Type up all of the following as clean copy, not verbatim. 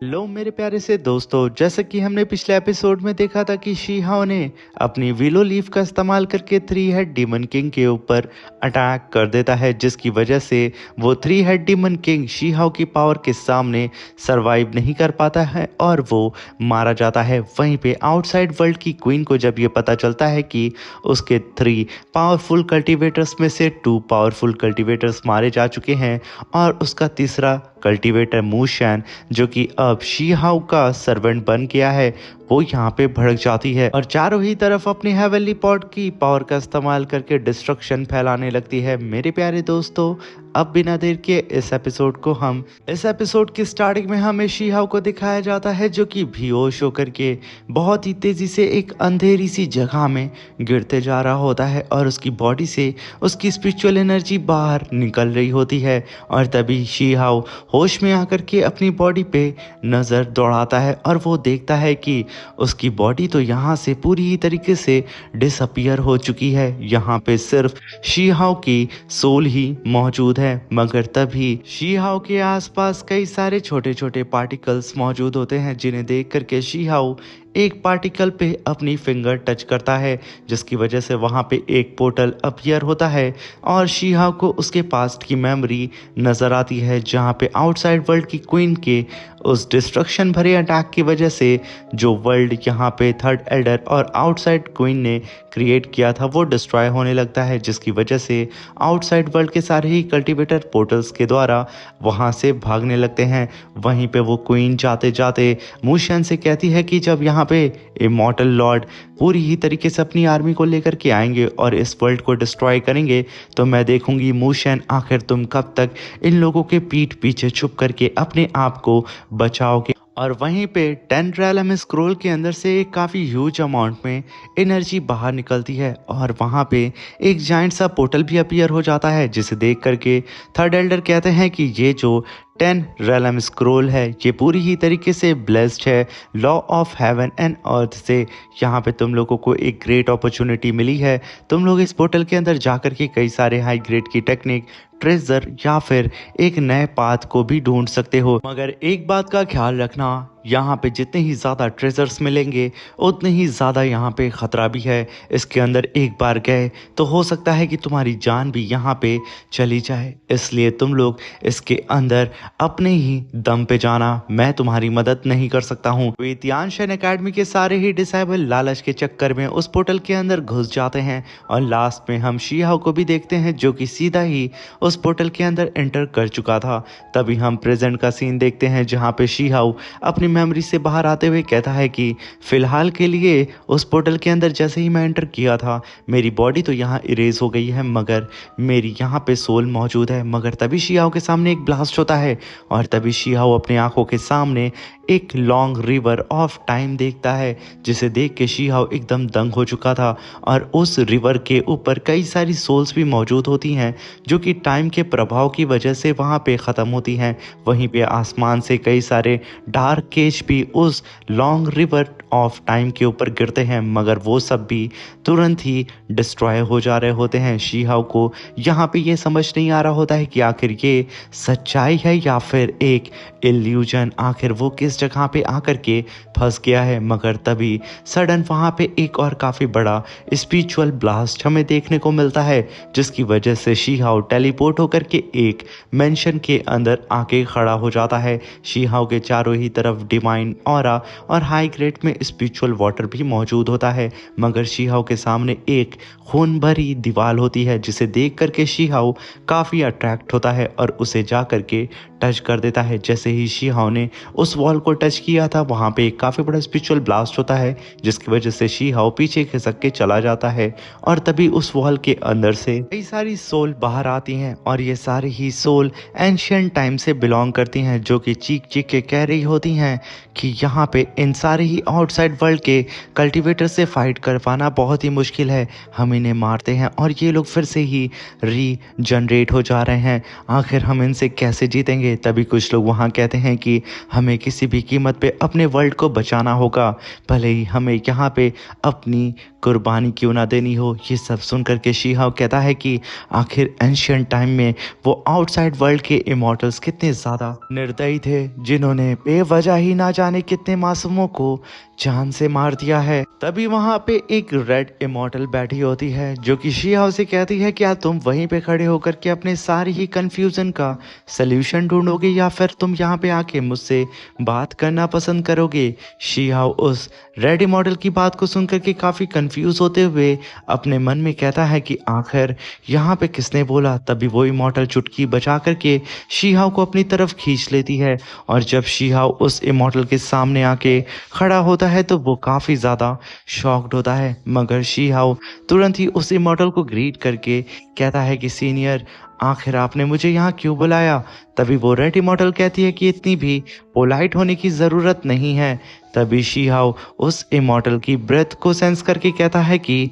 लो मेरे प्यारे से दोस्तों, जैसा कि हमने पिछले एपिसोड में देखा था कि शीहाओ ने अपनी विलो लीफ का इस्तेमाल करके थ्री हेड डीमन किंग के ऊपर अटैक कर देता है, जिसकी वजह से वो थ्री हेड डीमन किंग शीहाओ की पावर के सामने सरवाइव नहीं कर पाता है और वो मारा जाता है। वहीं पे आउटसाइड वर्ल्ड की क्वीन को जब ये पता चलता है कि उसके थ्री पावरफुल कल्टीवेटर्स में से टू पावरफुल कल्टीवेटर्स मारे जा चुके हैं और उसका तीसरा कल्टीवेटर मूशैन, जो कि अब शीहाउ का सर्वेंट बन गया है, वो यहाँ पे भड़क जाती है और चारों ही तरफ अपनी हेवनली पॉड की पावर का इस्तेमाल करके डिस्ट्रक्शन फैलाने लगती है। मेरे प्यारे दोस्तों, अब बिना देर के इस एपिसोड की स्टार्टिंग में हमें शीहाउ को दिखाया जाता है, जो कि बेहोश होकर के बहुत ही तेजी से एक अंधेरी सी जगह में गिरते जा रहा होता है और उसकी बॉडी से उसकी स्पिरिचुअल एनर्जी बाहर निकल रही होती है। और तभी शीहाउ होश में आकर के अपनी बॉडी पे नज़र दौड़ाता है और वो देखता है कि उसकी बॉडी तो यहाँ से पूरी ही तरीके से डिसअपियर हो चुकी है। यहाँ पे सिर्फ शीहाओ की सोल ही मौजूद है। मगर तभी शीहाओ के आसपास कई सारे छोटे छोटे पार्टिकल्स मौजूद होते हैं, जिन्हें देख करके शीहाओ एक पार्टिकल पे अपनी फिंगर टच करता है, जिसकी वजह से वहाँ पे एक पोर्टल अपीयर होता है और शीहाओ को उसके पास्ट की मेमोरी नज़र आती है, जहाँ पे आउटसाइड वर्ल्ड की क्वीन के उस डिस्ट्रक्शन भरे अटैक की वजह से जो वर्ल्ड यहाँ पे थर्ड एल्डर और आउटसाइड क्वीन ने क्रिएट किया था वो डिस्ट्रॉय होने लगता है, जिसकी वजह से आउटसाइड वर्ल्ड के सारे ही कल्टीवेटर पोर्टल्स के द्वारा वहाँ से भागने लगते हैं। वहीं पे वो क्वीन जाते जाते मूशन से कहती है कि जब यहाँ पे इमॉर्टल लॉर्ड पूरी ही तरीके से अपनी आर्मी को लेकर के आएंगे और इस वर्ल्ड को डिस्ट्रॉय करेंगे, तो मैं देखूंगी मूशन आखिर तुम कब तक इन लोगों के पीठ पीछे छुप करके अपने आप को बचाओगे। और वहीं पे 10 रैलम स्क्रोल के अंदर से एक काफ़ी ह्यूज अमाउंट में एनर्जी बाहर निकलती है और वहाँ पे एक जाइंट सा पोर्टल भी अपीयर हो जाता है, जिसे देख करके थर्ड एल्डर कहते हैं कि ये जो 10 रैलम स्क्रोल है ये पूरी ही तरीके से ब्लेस्ड है law of heaven and earth से। यहाँ पे तुम लोगों को एक ग्रेट अपॉर्चुनिटी मिली है, तुम लोग इस पोर्टल के अंदर जाकर के कई सारे हाई ग्रेड की टेक्निक, ट्रेजर या फिर एक नए पाथ को भी ढूंढ सकते हो। मगर एक बात का ख्याल रखना, यहाँ पे जितने ही ज़्यादा ट्रेजर्स मिलेंगे उतने ही ज़्यादा यहाँ पे ख़तरा भी है। इसके अंदर एक बार गए तो हो सकता है कि तुम्हारी जान भी यहाँ पे चली जाए, इसलिए तुम लोग इसके अंदर अपने ही दम पे जाना, मैं तुम्हारी मदद नहीं कर सकता हूँ। विद्यांशन एकेडमी के सारे ही डिसाइबल लालच के चक्कर में उस पोर्टल के अंदर घुस जाते हैं और लास्ट में हम शीहाओ को भी देखते हैं, जो कि सीधा ही उस पोर्टल के अंदर एंटर कर चुका था। तभी हम प्रेजेंट का सीन देखते हैं, जहाँ पे शीहाओ अपनी मेमोरी से बाहर आते हुए कहता है कि फिलहाल के लिए उस पोर्टल के अंदर जैसे ही मैं एंटर किया था मेरी बॉडी तो यहाँ इरेज हो गई है, मगर मेरी यहाँ पे सोल मौजूद है। मगर तभी शीहाओ के सामने एक ब्लास्ट होता है और तभी शीहाओ अपनी आंखों के सामने एक लॉन्ग रिवर ऑफ टाइम देखता है, जिसे देख के शीहाओ एकदम दंग हो चुका था। और उस रिवर के ऊपर कई सारी सोल्स भी मौजूद होती हैं, जो कि टाइम के प्रभाव की वजह से वहाँ पे ख़त्म होती हैं। वहीं पे आसमान से कई सारे डार्क केज भी उस लॉन्ग रिवर ऑफ टाइम के ऊपर गिरते हैं, मगर वो सब भी तुरंत ही डिस्ट्रॉय हो जा रहे होते हैं। शीहाओ को यहाँ पे ये समझ नहीं आ रहा होता है कि आखिर ये सच्चाई है या फिर एक इल्यूजन, आखिर वो किस जगह पे आकर के फंस गया है। मगर तभी सडन वहाँ पे एक और काफ़ी बड़ा स्पिरिचुअल ब्लास्ट हमें देखने को मिलता है, जिसकी वजह से शीहाओ टेलीपोर्ट होकर के एक मेंशन के अंदर आके खड़ा हो जाता है। शीहाओ के चारों ही तरफ डिवाइन ऑरा और हाई ग्रेड में स्पिरिचुअल वाटर भी मौजूद होता है, मगर शीहाओ के सामने एक खून भरी दीवार होती है, जिसे देख करके शीहाओ काफ़ी अट्रैक्ट होता है और उसे जा करके टच कर देता है। जैसे ही शीहाओ ने उस वॉल को टच किया था वहाँ पे एक काफ़ी बड़ा स्पिरिचुअल ब्लास्ट होता है, जिसकी वजह से शीहाओ पीछे खिसक के चला जाता है और तभी उस वॉल के अंदर से कई सारी सोल बाहर आती हैं और ये सारी ही सोल एंशियंट टाइम से बिलोंग करती हैं, जो कि चीख चीख के कह रही होती हैं कि यहाँ पे इन सारे ही आउटसाइड वर्ल्ड के कल्टीवेटर से फाइट कर पाना बहुत ही मुश्किल है, हम इन्हें मारते हैं और ये लोग फिर से ही रीजनरेट हो जा रहे हैं, आखिर हम इनसे कैसे जीतेंगे। जाएंगे। तभी कुछ लोग वहाँ कहते हैं कि हमें किसी भी कीमत पे अपने वर्ल्ड को बचाना होगा, भले ही हमें यहाँ पे अपनी कुर्बानी क्यों ना देनी हो। ये सब सुन करके शीहाव कहता है कि आखिर एंशियंट टाइम में वो आउटसाइड वर्ल्ड के इमॉर्टल्स कितने ज़्यादा निर्दयी थे, जिन्होंने बेवजह ही ना जाने कितने मासूमों को जान से मार दिया है। तभी वहाँ पे एक रेड इमॉर्टल बैठी होती है जो कि शीहाव से कहती है क्या तुम वहीं पे खड़े होकर के अपने सारी ही कंफ्यूजन का सल्यूशन ढूंढोगे या फिर तुम यहाँ पे आके मुझसे बात करना पसंद करोगे। शीहाव उस रेड इमॉर्टल की बात को सुनकर के काफ़ी कंफ्यूज होते हुए अपने मन में कहता है कि आखिर यहाँ पे किसने बोला। तभी वो इमॉर्टल चुटकी बजा करके शीहाव को अपनी तरफ खींच लेती है और जब शीहाव उस इमॉर्टल के सामने आके खड़ा होता है तो वो काफ़ी ज़्यादा शॉक्ड होता है, मगर शीहाव तुरंत ही उस इमॉर्टल को ग्रीट करके कहता है कि सीनियर, आखिर आपने मुझे यहाँ क्यों बुलाया। तभी वो रेड इमॉर्टल कहती है कि इतनी भी पोलाइट होने की ज़रूरत नहीं है। तभी शीहाव उस इमॉर्टल की ब्रेथ को सेंस करके कहता है कि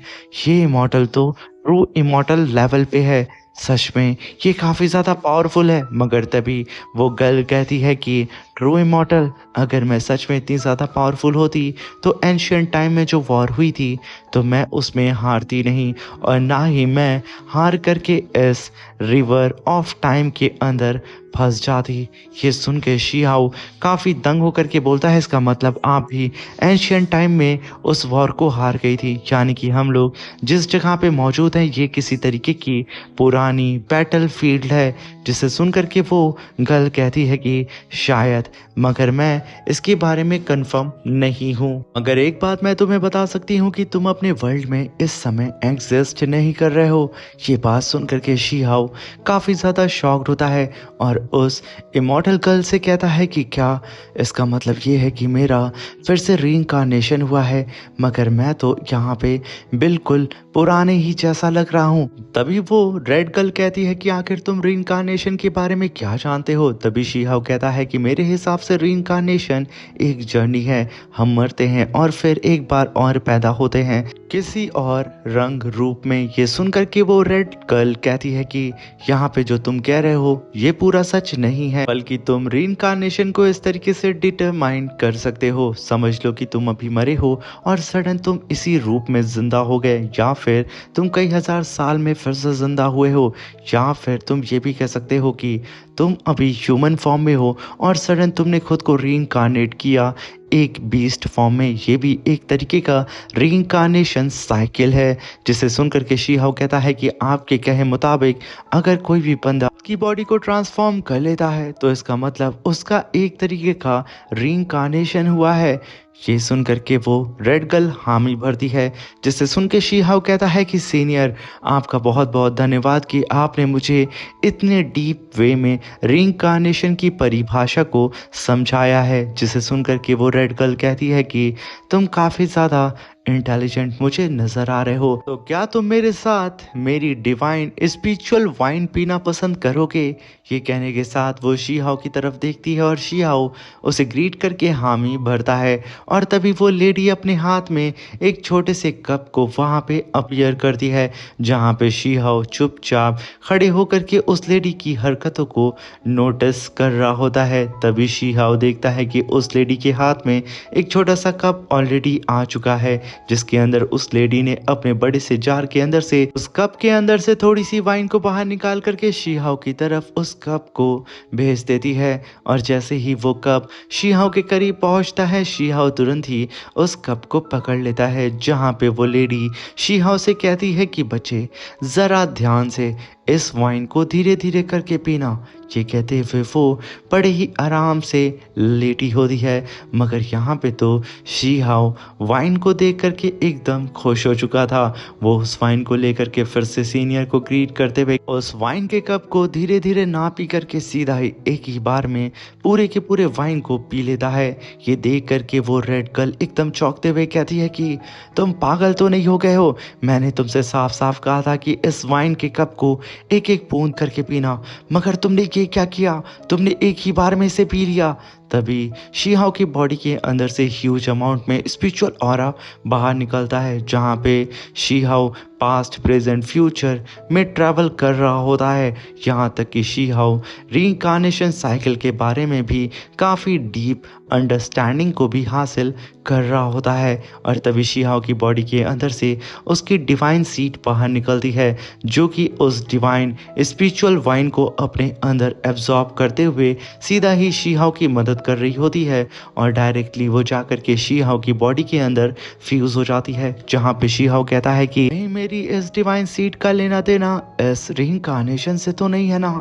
ये इमॉर्टल तो ट्रू इमॉर्टल लेवल पे है, सच में ये काफ़ी ज़्यादा पावरफुल है। मगर तभी वो गर्ल कहती है कि ट्रू इमॉर्टल, अगर मैं सच में इतनी ज़्यादा पावरफुल होती तो एंशियंट टाइम में जो वॉर हुई थी तो मैं उसमें हारती नहीं और ना ही मैं हार करके इस रिवर ऑफ टाइम के अंदर फंस जाती। ये सुन के शीहाव काफ़ी दंग होकर के बोलता है इसका मतलब आप भी एंशियंट टाइम में उस वॉर को हार गई थी, यानी कि हम लोग जिस जगह पे मौजूद हैं ये किसी तरीके की पुरानी बैटल फील्ड है। जिसे सुन करके वो गर्ल कहती है कि शायद, मगर मैं इसके बारे में कंफर्म नहीं हूँ। मगर एक बात मैं तुम्हें बता सकती हूँ कि तुम अपने वर्ल्ड में इस समय एग्जिस्ट नहीं कर रहे हो। ये बात सुन करके शीहाव काफ़ी ज़्यादा शॉक्ड होता है और उस इमॉर्टल गर्ल से कहता है कि क्या इसका मतलब ये है कि मेरा फिर से रीइंकार्नेशन हुआ है, मगर मैं तो यहाँ पे बिल्कुल पुराने ही जैसा लग रहा हूँ। तभी वो रेड गर्ल कहती है कि आखिर तुम रीइंकार्नेशन के बारे में क्या जानते हो। तभी शीहाव कहता है कि मेरे हिसाब से रीइंकार्नेशन एक जर्नी है, हम मरते हैं और फिर एक बार और पैदा होते हैं किसी और रंग रूप में। ये सुनकर के वो रेड गर्ल कहती है कि यहाँ पे जो तुम कह रहे हो ये पूरा सच नहीं है, बल्कि तुम रीइंकार्नेशन को इस तरीके से डिटरमाइन कर सकते हो। समझ लो कि तुम अभी मरे हो और सडन तुम इसी रूप में जिंदा हो गए, या फिर तुम कई हजार साल में फिर से जिंदा हुए हो, या फिर तुम ये भी कह सकते हो कि तुम अभी ह्यूमन फॉर्म में हो और सडन तुमने खुद को रीइंकार्नेट किया एक बीस्ट फॉर्म में। ये भी एक तरीके का रीइंकार्नेशन साइकिल है। जिसे सुनकर के शीहाव कहता है कि आपके कहे मुताबिक अगर कोई भी बंदा की बॉडी को ट्रांसफॉर्म कर लेता है तो इसका मतलब उसका एक तरीके का रीइंकार्नेशन हुआ है। ये सुन करके वो रेड गर्ल हामी भरती है, जिससे सुन के शीहाव कहता है कि सीनियर, आपका बहुत बहुत धन्यवाद कि आपने मुझे इतने डीप वे में रीइंकार्नेशन की परिभाषा को समझाया है। जिसे सुन करके वो रेड गर्ल कहती है कि तुम काफ़ी ज़्यादा इंटेलिजेंट मुझे नजर आ रहे हो, तो क्या तुम मेरे साथ मेरी डिवाइन स्पिरिचुअल वाइन पीना पसंद करोगे। ये कहने के साथ वो शीहाव की तरफ देखती है और शीहाव उसे ग्रीट करके हामी भरता है और तभी वो लेडी अपने हाथ में एक छोटे से कप को वहाँ पे अपीयर करती है, जहाँ पे शीहाव चुपचाप खड़े होकर के उस लेडी की हरकतों को नोटिस कर रहा होता है। तभी शीहाव देखता है कि उस लेडी के हाथ में एक छोटा सा कप ऑलरेडी आ चुका है, जिसके अंदर उस लेडी ने अपने बड़े से जार के अंदर से उस कप के अंदर से थोड़ी सी वाइन को बाहर निकाल करके शीहाव की तरफ उस कप को भेज देती है। और जैसे ही वो कप शीहाव के करीब पहुंचता है, शीहाव तुरंत ही उस कप को पकड़ लेता है, जहां पे वो लेडी शीहाव से कहती है कि बच्चे जरा ध्यान से इस वाइन को धीरे धीरे करके पीना। ये कहते हुए वो बड़े ही आराम से लेटी होती है, मगर यहाँ पे तो शीहाव वाइन को देख करके एकदम खुश हो चुका था। वो उस वाइन को लेकर के फिर से सीनियर को ग्रीट करते हुए उस वाइन के कप को धीरे धीरे ना पी करके सीधा ही एक ही बार में पूरे के पूरे वाइन को पी लेता है। ये देख करके वो रेड गर्ल एकदम चौंकते हुए कहती है कि तुम पागल तो नहीं हो गए हो, मैंने तुमसे साफ साफ कहा था कि इस वाइन के कप को एक एक बूंद करके पीना, मगर तुमने ये क्या किया, तुमने एक ही बार में इसे पी लिया। तभी शीहाओ की बॉडी के अंदर से ह्यूज अमाउंट में स्पिरिचुअल ऑरा बाहर निकलता है, जहाँ पे शीहाओ पास्ट प्रेजेंट फ्यूचर में ट्रैवल कर रहा होता है। यहाँ तक कि शीहाओ रीइंकार्नेशन साइकिल के बारे में भी काफ़ी डीप अंडरस्टैंडिंग को भी हासिल कर रहा होता है। और तभी शीहाओ की बॉडी के अंदर से उसकी डिवाइन सीड बाहर निकलती है, जो कि उस डिवाइन स्पिरिचुअल वाइन को अपने अंदर एब्जॉर्ब करते हुए सीधा ही शीहाओ की मदद कर रही होती है। और डायरेक्टली वो जाकर के शीहाओ की बॉडी के अंदर फ्यूज हो जाती है, जहाँ पे शीहाओ कहता है कि "नहीं, मेरी इस डिवाइन सीड का लेना देना इस रिइंकार्नेशन से तो नहीं है ना"।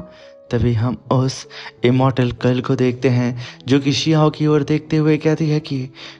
तभी हम उस इमॉर्टल गर्ल को देखते हैं, जो कि शीहाओ की ओर देखते हुए कहती है कि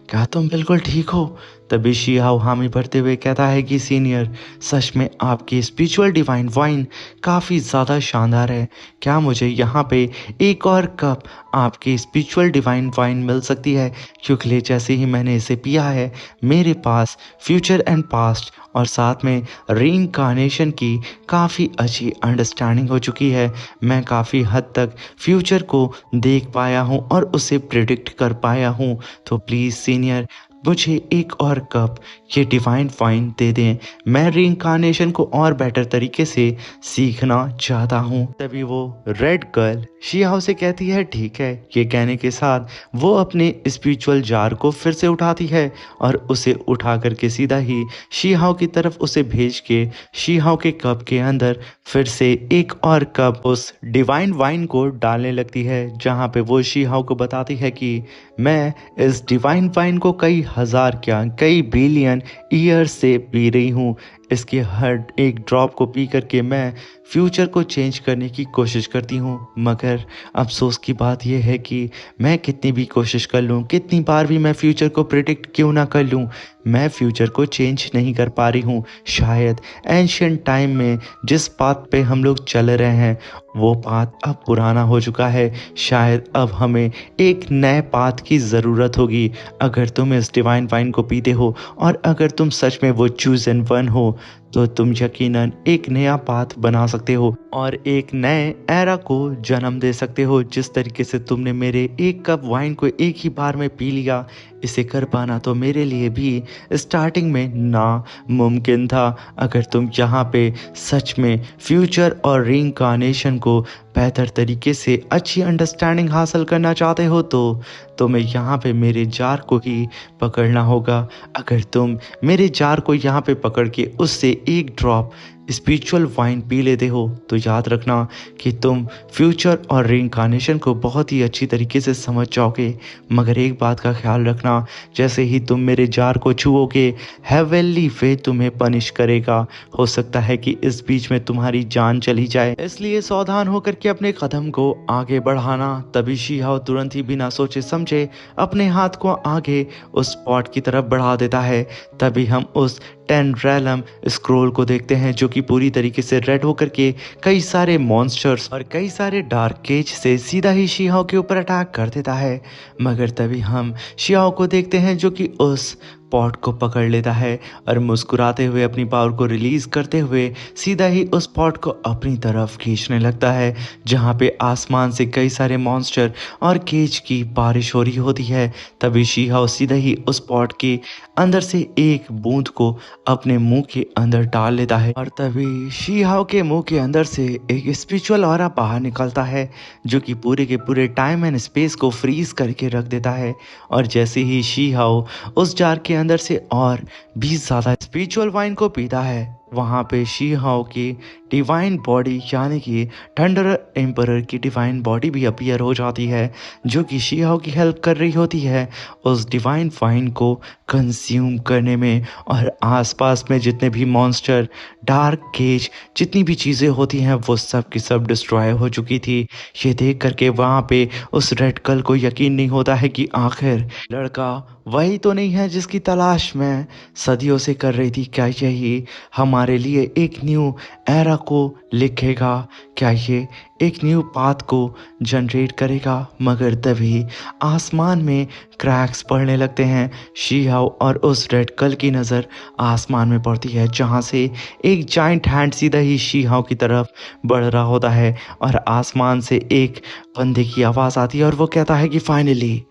क्या तुम बिल्कुल ठीक हो। तभी शीहाओ हामी भरते हुए कहता है कि सीनियर, सच में आपकी स्पिरिचुअल डिवाइन वाइन काफ़ी ज़्यादा शानदार है। क्या मुझे यहाँ पे एक और कप आपकी स्पिरिचुअल डिवाइन वाइन मिल सकती है, क्योंकि जैसे ही मैंने इसे पिया है मेरे पास फ्यूचर एंड पास्ट और साथ में रीइंकार्नेशन की काफ़ी अच्छी अंडरस्टैंडिंग हो चुकी है। मैं काफ़ी हद तक फ्यूचर को देख पाया हूँ और उसे प्रिडिक्ट कर पाया हूँ। तो प्लीज़ सीनियर, मुझे एक और कप ये डिवाइन वाइन दे दें। मैं रीइंकार्नेशन को और बेटर तरीके से सीखना चाहता हूँ। तभी वो रेड गर्ल शीहाओ से कहती है ठीक है। ये कहने के साथ वो अपने स्पिरिचुअल जार को फिर से उठाती है और उसे उठा करके सीधा ही शीहाओ की तरफ उसे भेज के शीहाओ के कप के अंदर फिर से एक और कप उस डिवाइन वाइन को डालने लगती है, जहाँ पे वो शीहाओ को बताती है कि मैं इस डिवाइन वाइन को कई हज़ार क्या कई बिलियन ईयर से पी रही हूँ। इसके हर एक ड्रॉप को पी करके मैं फ्यूचर को चेंज करने की कोशिश करती हूँ, मगर अफसोस की बात यह है कि मैं कितनी भी कोशिश कर लूँ, कितनी बार भी मैं फ्यूचर को प्रिडिक्ट क्यों ना कर लूँ, मैं फ्यूचर को चेंज नहीं कर पा रही हूँ। शायद एंशिएंट टाइम में जिस पाथ पे हम लोग चल रहे हैं वो पाथ अब पुराना हो चुका है। शायद अब हमें एक नए पाथ की ज़रूरत होगी। अगर तुम इस डिवाइन वाइन को पीते हो और अगर तुम सच में वो चूज़न वन हो, तो तुम यकीनन एक नया पाथ बना सकते हो और एक नए एरा को जन्म दे सकते हो। जिस तरीके से तुमने मेरे एक कप वाइन को एक ही बार में पी लिया, इसे कर पाना तो मेरे लिए भी स्टार्टिंग में नामुमकिन था। अगर तुम यहाँ पे सच में फ्यूचर और रीइंकार्नेशन को बेहतर तरीके से अच्छी अंडरस्टैंडिंग हासिल करना चाहते हो तो तुम्हें यहाँ पे मेरे जार को ही पकड़ना होगा। अगर तुम मेरे जार को यहाँ पे पकड़ के उससे एक ड्रॉप स्पिरिचुअल वाइन पी लेते हो, तो याद रखना कि तुम फ्यूचर और रीइंकार्नेशन को बहुत ही अच्छी तरीके से समझ जाओगे। मगर एक बात का ख्याल रखना, जैसे ही तुम मेरे जार को छुओगे, हेवनली फेथ तुम्हें पनिश करेगा। हो सकता है कि इस बीच में तुम्हारी जान चली जाए, इसलिए सावधान होकर के अपने कदम को आगे बढ़ाना। तभी शीहाओ तुरंत ही बिना सोचे समझे अपने हाथ को आगे उस स्पॉट की तरफ बढ़ा देता है। तभी हम उस 10 रैलम स्क्रोल को देखते हैं, जो कि पूरी तरीके से रेड होकर के कई सारे मॉन्स्टर्स और कई सारे डार्क केज से सीधा ही शीहाओ के ऊपर अटैक कर देता है। मगर तभी हम शीहाओ को देखते हैं, जो कि उस पॉट को पकड़ लेता है और मुस्कुराते हुए अपनी पावर को रिलीज करते हुए सीधा ही उस पॉट को अपनी तरफ खींचने लगता है, जहाँ पे आसमान से कई सारे मॉन्स्टर और केज की बारिश हो रही होती है। तभी शीहाओ सीधा ही उस पॉट के अंदर से एक बूंद को अपने मुंह के अंदर डाल लेता है और तभी शीहाओ के मुंह के अंदर से एक स्पिरिचुअल ऑरा बाहर निकलता है, जो कि पूरे के पूरे टाइम एंड स्पेस को फ्रीज करके रख देता है। और जैसे ही शीहाओ उस जार के अंदर से और भी ज़्यादा स्पिरिचुअल वाइन को पीता है, वहाँ पे शीहाओ की डिवाइन बॉडी यानी कि थंडर एम्परर की डिवाइन बॉडी भी अपीयर हो जाती है, जो कि शीहाओ की हेल्प कर रही होती है उस डिवाइन वाइन को कंज्यूम करने में। और आसपास में जितने भी मॉन्स्टर, डार्क केज, जितनी भी चीज़ें होती हैं वो सब की सब डिस्ट्रॉय हो चुकी थी। ये देख करके वहाँ पे उस रेड गर्ल को यकीन नहीं होता है कि आखिर लड़का वही तो नहीं है जिसकी तलाश मैं सदियों से कर रही थी। क्या यही हमारे लिए एक न्यू एरा ऑरा को लिखेगा, क्या ये एक न्यू पाथ को जनरेट करेगा। मगर तभी आसमान में क्रैक्स पड़ने लगते हैं। शीहाओ और उस रेड कल की नज़र आसमान में पड़ती है, जहाँ से एक जाइंट हैंड सीधा ही शीहाओ की तरफ बढ़ रहा होता है और आसमान से एक बंदे की आवाज़ आती है और वो कहता है कि फाइनली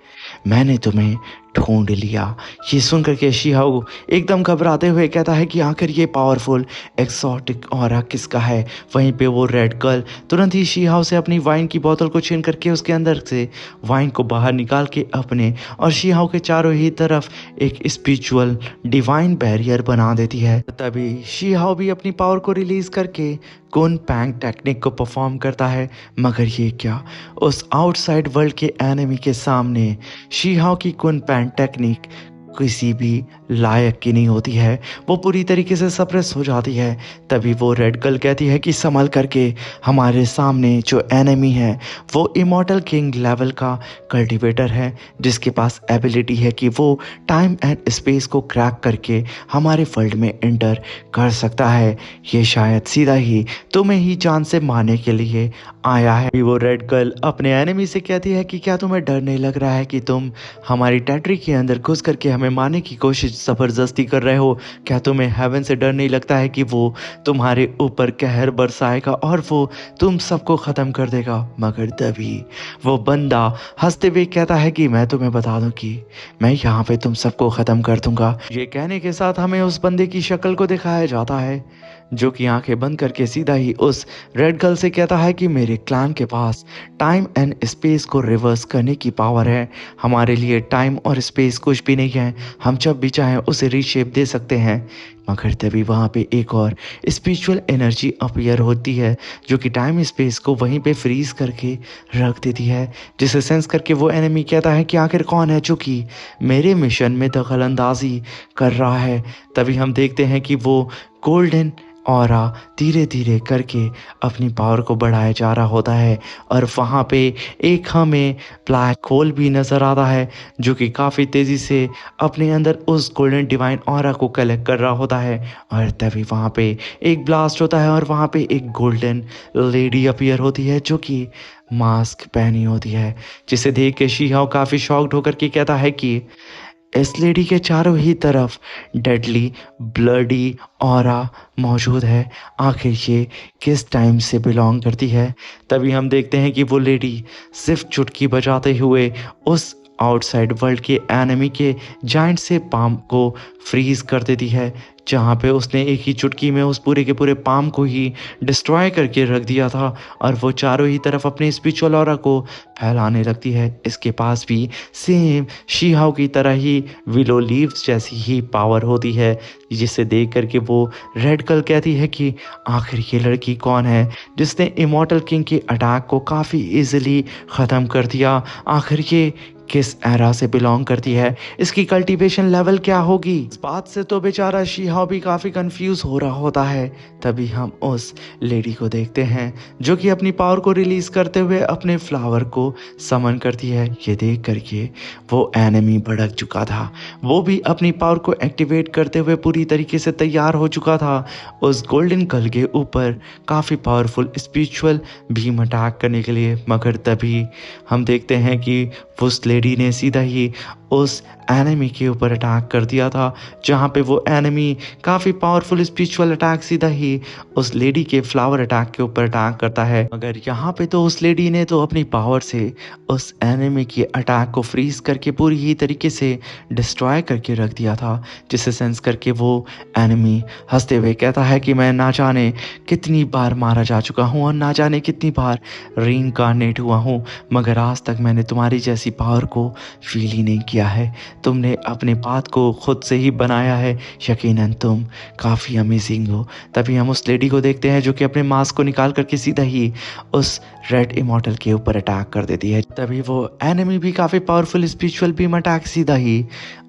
मैंने तुम्हें ढूंढ लिया। ये सुनकर के शीहाओ एकदम घबराते हुए कहता है कि आखिर ये पावरफुल एक्सोटिक ऑरा किसका है। वहीं पे वो रेड गर्ल तुरंत ही शीहाओ से अपनी वाइन की बोतल को छीन करके उसके अंदर से वाइन को बाहर निकाल के अपने और शीहाओ के चारों ही तरफ एक स्पिरिचुअल डिवाइन बैरियर बना देती है। तभी शीहाओ भी अपनी पावर को रिलीज करके कुन पैंग टेक्निक को परफॉर्म करता है। मगर ये क्या, उस आउटसाइड वर्ल्ड के एनिमी के सामने शीहाओ की कुन पैंग टेक्निक किसी भी लायक की नहीं होती है। वो पूरी तरीके से सप्रेस हो जाती है। तभी वो रेड गर्ल कहती है कि संभल करके, हमारे सामने जो एनिमी है वो इमॉर्टल किंग लेवल का कल्टीवेटर है, जिसके पास एबिलिटी है कि वो टाइम एंड स्पेस को क्रैक करके हमारे वर्ल्ड में एंटर कर सकता है। ये शायद सीधा ही तुम्हें ही जान से मारने के लिए आया है। वो रेड गर्ल अपने एनिमी से कहती है कि क्या तुम्हें डर नहीं लग रहा है कि तुम हमारी टेरिटरी के अंदर घुस करके हमें मारने की कोशिश ज़बरदस्ती कर रहे हो। क्या तुम्हें हेवन से डर नहीं लगता है कि वो तुम्हारे ऊपर कहर बरसाएगा और वो तुम सबको ख़त्म कर देगा। मगर तभी वो बंदा हंसते हुए कहता है कि मैं तुम्हें बता दूं कि मैं यहाँ पे तुम सबको ख़त्म कर दूंगा। ये कहने के साथ हमें उस बंदे की शक्ल को दिखाया जाता है, जो कि आंखें बंद करके सीधा ही उस रेड गर्ल से कहता है कि मेरे क्लैन के पास टाइम एंड स्पेस को रिवर्स करने की पावर है। हमारे लिए टाइम और स्पेस कुछ भी नहीं है, हम जब भी चाहें उसे रीशेप दे सकते हैं। मगर तभी वहाँ पे एक और स्पिरिचुअल एनर्जी अपीयर होती है, जो कि टाइम स्पेस को वहीं पे फ्रीज करके रख देती है, जिसे सेंस करके वो एनिमी कहता है कि आखिर कौन है जो कि मेरे मिशन में दखल अंदाजी कर रहा है। तभी हम देखते हैं कि वो गोल्डन ऑरा धीरे धीरे करके अपनी पावर को बढ़ाया जा रहा होता है और वहाँ पे एक हमें ब्लैक होल भी नज़र आता है, जो कि काफ़ी तेज़ी से अपने अंदर उस गोल्डन डिवाइन ऑरा को कलेक्ट कर रहा होता है। और तभी वहाँ पे एक ब्लास्ट होता है और वहाँ पे एक गोल्डन लेडी अपीयर होती है, जो कि मास्क पहनी होती है, जिसे देख के शीहाओ काफ़ी शॉक्ड होकर के कहता है कि इस लेडी के चारों ही तरफ डेडली ब्लडी ऑरा मौजूद है। आखिर ये किस टाइम से बिलोंग करती है। तभी हम देखते हैं कि वो लेडी सिर्फ चुटकी बजाते हुए उस आउटसाइड वर्ल्ड के एनिमी के जाइंट से पाम को फ्रीज कर देती है, जहाँ पे उसने एक ही चुटकी में उस पूरे के पूरे पाम को ही डिस्ट्रॉय करके रख दिया था और वो चारों ही तरफ अपने स्पिरिचुअल ऑरा को फैलाने लगती है। इसके पास भी सेम शीहाओ की तरह ही विलो लीव्स जैसी ही पावर होती है, जिसे देख करके वो रेड गर्ल कहती है कि आखिर ये लड़की कौन है जिसने इमॉर्टल किंग के अटैक को काफ़ी इजीली ख़त्म कर दिया। आखिर ये किस एरा से बिलोंग करती है, इसकी कल्टीवेशन लेवल क्या होगी। इस बात से तो बेचारा शीहाओ भी काफ़ी कंफ्यूज हो रहा होता है। तभी हम उस लेडी को देखते हैं, जो कि अपनी पावर को रिलीज करते हुए अपने फ्लावर को समन करती है। ये देख करके वो एनिमी भड़क चुका था, वो भी अपनी पावर को एक्टिवेट करते हुए पूरी तरीके से तैयार हो चुका था उस गोल्डन गर्ल के ऊपर काफ़ी पावरफुल स्पिरिचुअल बीम अटैक करने के लिए। मगर तभी हम देखते हैं कि उस लेडी ने सीधा ही उस एनिमी के ऊपर अटैक कर दिया था, जहाँ पे वो एनिमी काफ़ी पावरफुल स्पिरिचुअल अटैक सीधा ही उस लेडी के फ्लावर अटैक के ऊपर अटैक करता है। मगर यहाँ पे तो उस लेडी ने तो अपनी पावर से उस एनिमी के अटैक को फ्रीज करके पूरी ही तरीके से डिस्ट्रॉय करके रख दिया था, जिसे सेंस करके वो एनिमी हंसते हुए कहता है कि मैं ना जाने कितनी बार मारा जा चुका हूँ और ना जाने कितनी बार रीइंकार्नेट हुआ हूँ, मगर आज तक मैंने तुम्हारी जैसी पावर को फील ही नहीं किया है। तुमने अपने बात को खुद से ही बनाया है, यकीनन तुम काफ़ी अमेजिंग हो। तभी हम उस लेडी को देखते हैं, जो कि अपने मास्क को निकाल करके सीधा ही उस रेड इमॉर्टल के ऊपर अटैक कर देती है। तभी वो एनिमी भी काफ़ी पावरफुल स्पिरिचुअल बीम अटैक सीधा ही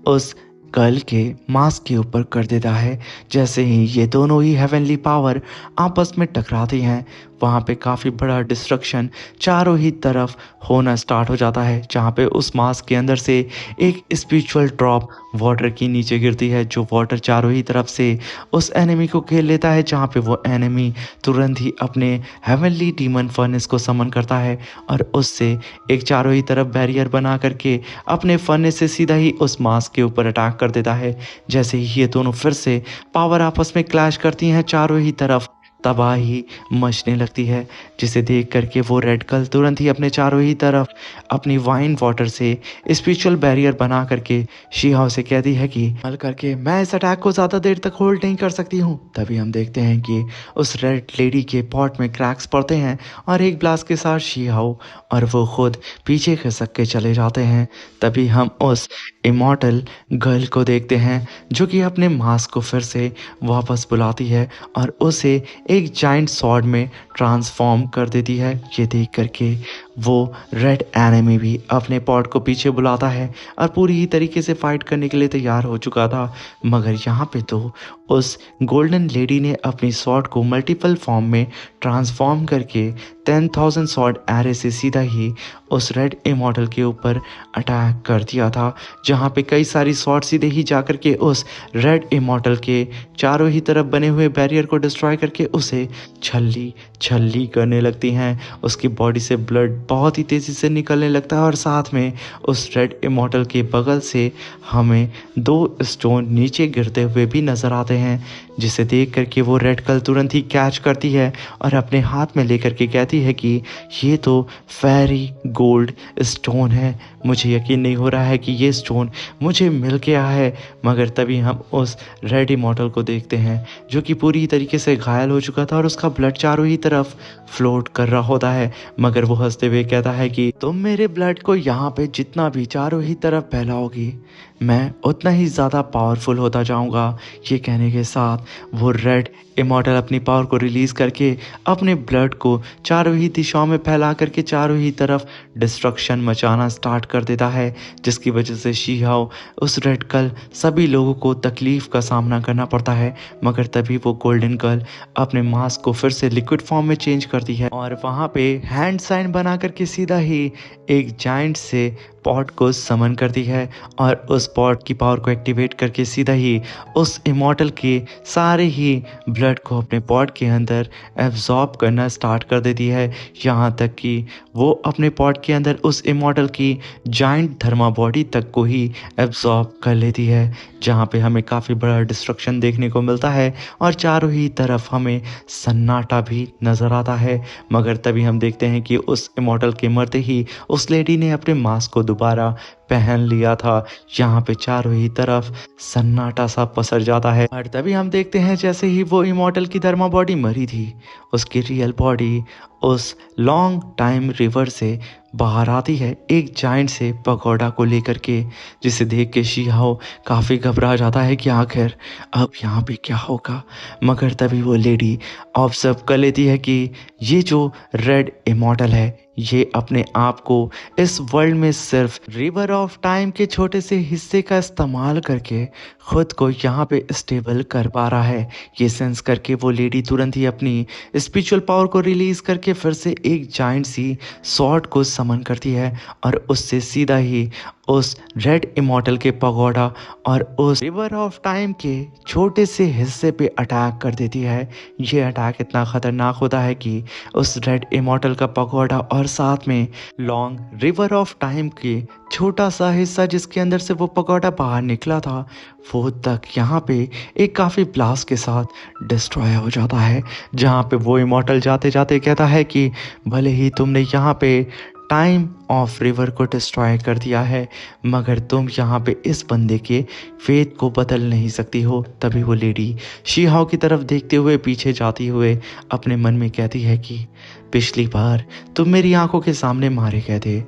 उस गर्ल के मास्क के ऊपर कर देता है। जैसे ही ये दोनों ही हेवनली पावर आपस में टकराती हैं, वहाँ पे काफ़ी बड़ा डिस्ट्रक्शन चारों ही तरफ होना स्टार्ट हो जाता है, जहाँ पे उस मास्क के अंदर से एक स्पिरिचुअल ड्रॉप वाटर की नीचे गिरती है, जो वाटर चारों ही तरफ से उस एनिमी को घेर लेता है, जहाँ पे वो एनिमी तुरंत ही अपने हेवनली डीमन फर्नेस को समन करता है और उससे एक चारों ही तरफ बैरियर बना करके अपने फर्नेस से सीधा ही उस मास्क के ऊपर अटैक कर देता है। जैसे ही ये दोनों फिर से पावर आपस में क्लैश करती हैं, चारों ही तरफ तबाही मचने लगती है, जिसे देख करके वो रेड गर्ल तुरंत ही अपने चारों ही तरफ अपनी वाइन वाटर से स्पिरिचुअल बैरियर बना करके शीहाओ से कहती है कि हल करके मैं इस अटैक को ज़्यादा देर तक होल्ड नहीं कर सकती हूँ। तभी हम देखते हैं कि उस रेड लेडी के पॉट में क्रैक्स पड़ते हैं और एक ब्लास्ट के साथ शीहाओ और वो खुद पीछे खिसक के चले जाते हैं। तभी हम उस इमॉर्टल गर्ल को देखते हैं जो कि अपने मास्क को फिर से वापस बुलाती है और उसे एक जाइंट स्वॉर्ड में ट्रांसफॉर्म कर देती है। ये देख करके वो रेड एनिमी भी अपने पॉट को पीछे बुलाता है और पूरी ही तरीके से फाइट करने के लिए तैयार हो चुका था, मगर यहाँ पे तो उस गोल्डन लेडी ने अपनी स्वॉर्ड को मल्टीपल फॉर्म में ट्रांसफॉर्म करके 10,000 स्वॉर्ड एरे से सीधा ही उस रेड इमॉर्टल के ऊपर अटैक कर दिया था, जहाँ पे कई सारी स्वॉर्ड सीधे ही जा कर के उस रेड इमॉर्टल के चारों ही तरफ बने हुए बैरियर को डिस्ट्रॉय करके उसे छल्ली छल्ली करने लगती हैं। उसकी बॉडी से ब्लड बहुत ही तेज़ी से निकलने लगता है और साथ में उस रेड इमॉर्टल के बगल से हमें 2 स्टोन नीचे गिरते हुए भी नज़र आते हैं, जिसे देख करके वो रेड गर्ल तुरंत ही कैच करती है और अपने हाथ में लेकर के कहती है कि ये तो फेरी गोल्ड स्टोन है, मुझे यकीन नहीं हो रहा है कि ये स्टोन मुझे मिल गया है। मगर तभी हम उस रेड इमॉर्टल को देखते हैं जो कि पूरी तरीके से घायल हो चुका था और उसका ब्लड चारों ही तरफ फ्लोट कर रहा होता है, मगर वो हंसते हुए कहता है कि तुम मेरे ब्लड को यहाँ पे जितना भी चारों ही तरफ फैलाओगी, मैं उतना ही ज़्यादा पावरफुल होता जाऊँगा। ये कहने के साथ वो रेड इमॉर्टल अपनी पावर को रिलीज़ करके अपने ब्लड को चारों ही दिशाओं में फैला करके चारों ही तरफ डिस्ट्रक्शन मचाना स्टार्ट कर देता है, जिसकी वजह से शीहाओ उस रेड गर्ल सभी लोगों को तकलीफ़ का सामना करना पड़ता है। मगर तभी वो गोल्डन गर्ल अपने मास्क को फिर से लिक्विड फॉर्म में चेंज करती है और वहाँ पे हैंड साइन बना करके सीधा ही एक जाइंट से पॉट को समन करती है और उस पॉट की पावर को एक्टिवेट करके सीधा ही उस इमॉर्टल के सारे ही ब्लड को अपने पॉट के अंदर एब्जॉर्ब करना स्टार्ट कर देती है, यहाँ तक कि वो अपने पॉट के अंदर उस इमॉर्टल की जाइंट धर्मा बॉडी तक को ही एब्जॉर्ब कर लेती है, जहाँ पे हमें काफ़ी बड़ा डिस्ट्रक्शन देखने को मिलता है और चारों ही तरफ हमें सन्नाटा भी नज़र आता है। मगर तभी हम देखते हैं कि उस इमॉर्टल के मरते ही उस लेडी ने अपने मास्क को दोबारा पहन लिया था, यहाँ पे चारों ही तरफ सन्नाटा सा पसर जाता है। और तभी हम देखते हैं जैसे ही वो इमॉर्टल की धर्मा बॉडी मरी थी, उसकी रियल बॉडी उस लॉन्ग टाइम रिवर से बाहर आती है एक जाइंट से पगोडा को लेकर के, जिसे देख के शीहाओ काफ़ी घबरा जाता है कि आखिर अब यहाँ पे क्या होगा। मगर तभी वो लेडी ऑब्जर्व कर लेती है कि ये जो रेड इमॉर्टल है ये अपने आप को इस वर्ल्ड में सिर्फ रिवर ऑफ टाइम के छोटे से हिस्से का इस्तेमाल करके खुद को यहाँ पे स्टेबल कर पा रहा है। ये सेंस करके वो लेडी तुरंत ही अपनी स्पिरिचुअल पावर को रिलीज करके फिर से एक जाइंट सी सॉर्ड को समन करती है और उससे सीधा ही उस रेड इमॉर्टल के पगोडा और उस रिवर ऑफ टाइम के छोटे से हिस्से पे अटैक कर देती है। ये अटैक इतना ख़तरनाक होता है कि उस रेड इमॉर्टल का पगोडा और साथ में लॉन्ग रिवर ऑफ टाइम के छोटा सा हिस्सा जिसके अंदर से वो पगोडा बाहर निकला था, वो तक यहाँ पे एक काफ़ी ब्लास्ट के साथ डिस्ट्रॉय हो जाता है, जहाँ पे वो इमॉर्टल जाते जाते कहता है कि भले ही तुमने यहाँ पे टाइम ऑफ रिवर को डिस्ट्रॉय कर दिया है, मगर तुम यहाँ पे इस बंदे के फेथ को बदल नहीं सकती हो। तभी वो लेडी शीहाओ की तरफ देखते हुए पीछे जाती हुए अपने मन में कहती है कि पिछली बार तुम मेरी आंखों के सामने मारे गए थे,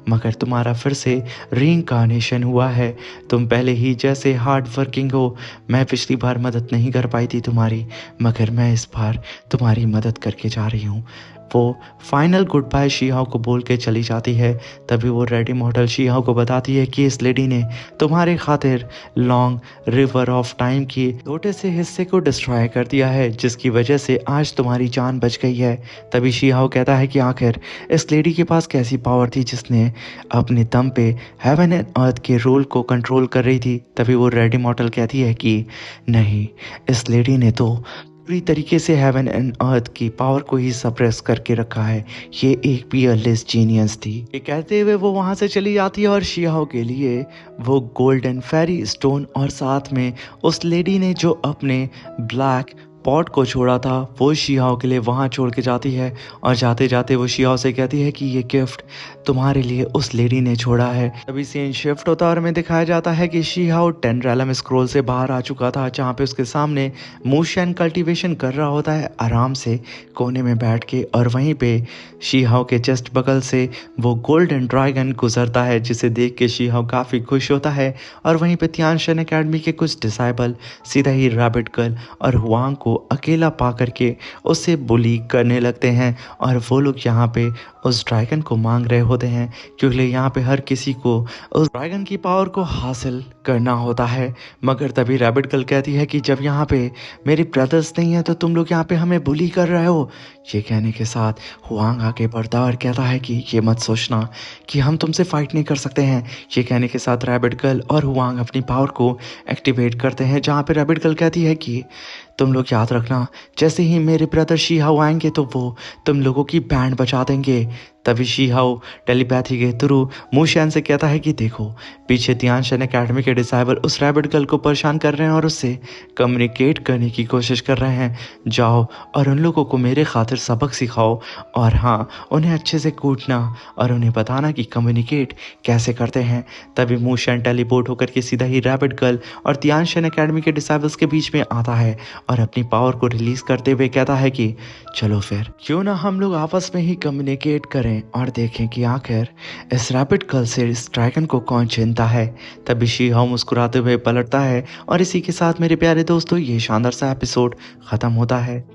मगर तुम्हारा फिर से रीइंकार्नेशन हुआ है। तुम पहले ही जैसे हार्ड वर्किंग हो। मैं पिछली बार मदद नहीं कर पाई थी तुम्हारी, मगर मैं इस बार तुम्हारी मदद करके जा रही हूँ। वो फाइनल गुड बाय शीहाओ को बोल के चली जाती है। तभी वो रेड इमॉर्टल शीहाओ को बताती है कि इस लेडी ने तुम्हारे खातिर लॉन्ग रिवर ऑफ टाइम की छोटे से हिस्से को डिस्ट्रॉय कर दिया है, जिसकी वजह से आज तुम्हारी जान बच गई है। तभी शीहाओ कहता है कि आखिर इस लेडी के पास कैसी पावर थी जिसने अपने दम पे हेवन एंड अर्थ के रूल को कंट्रोल कर रही थी। तभी वो रेड इमॉर्टल कहती है कि नहीं, इस लेडी ने तो पूरी तरीके से हेवन एंड अर्थ की पावर को ही सप्रेस करके रखा है। ये एक पीयरलेस जीनियस थी। ये कहते हुए वो वहां से चली जाती है और शीहाओ के लिए वो गोल्डन फेरी स्टोन और साथ में उस लेडी ने जो अपने ब्लैक पॉट को छोड़ा था वो शीहाओ के लिए वहाँ छोड़ के जाती है। और जाते जाते वो शीहाओ से कहती है कि ये गिफ्ट तुम्हारे लिए उस लेडी ने छोड़ा है। तभी सीन शिफ्ट होता है और हमें दिखाया जाता है कि शीहाओ 10 रैलम स्क्रोल से बाहर आ चुका था, जहाँ पे उसके सामने मूशन कल्टीवेशन कर रहा होता है आराम से कोने में बैठ के। और वहीं पे शीहाओ के जस्ट बगल से वो गोल्डन ड्रैगन गुजरता है, जिसे देख के शीहाओ काफ़ी खुश होता है। और वहीं पे तियानशन एकेडमी के कुछ डिसाइबल सीधा ही रैबिट गर्ल और हुआंग को अकेला पा करके उससे बुली करने लगते हैं। और वो लोग यहाँ पे उस ड्रैगन को मांग रहे होते हैं, क्योंकि यहाँ पे हर किसी को उस ड्रैगन की पावर को हासिल करना होता है। मगर तभी रैबिट गर्ल कहती है कि जब यहाँ पे मेरे ब्रदर्स नहीं है तो तुम लोग यहाँ पे हमें बुली कर रहे हो। ये कहने के साथ हुआंग आगे बढ़ता और कहता है कि ये मत सोचना कि हम तुमसे फाइट नहीं कर सकते हैं। ये कहने के साथ रैबिट गर्ल और हुआंग अपनी पावर को एक्टिवेट करते हैं, जहाँ पे रैबिट गर्ल कहती है कि तुम लोग याद रखना, जैसे ही मेरे ब्रदर शीहाओ आएंगे तो वो तुम लोगों की बैंड बचा देंगे। तभी शीहाओ टेलीपैथी के थ्रू मूशन से कहता है कि देखो, पीछे तियानशन एकेडमी के डिसाइबल उस रैबिट गर्ल को परेशान कर रहे हैं और उससे कम्युनिकेट करने की कोशिश कर रहे हैं। जाओ और उन लोगों को मेरे खातिर सबक सिखाओ, और हाँ, उन्हें अच्छे से कूटना और उन्हें बताना कि कम्युनिकेट कैसे करते हैं। तभी मूशन टेलीपोर्ट होकर के सीधा ही रैबिट गर्ल और तियानशन एकेडमी के डिसाइबल्स के बीच में आता है और अपनी पावर को रिलीज करते हुए कहता है कि चलो फिर क्यों ना हम लोग आपस में ही कम्युनिकेट करें और देखें कि आखिर इस रैबिट गर्ल से इस ड्रैगन को कौन चीनता है। तभी शीहाओ मुस्कुराते हुए पलटता है और इसी के साथ मेरे प्यारे दोस्तों ये शानदार सा एपिसोड खत्म होता है।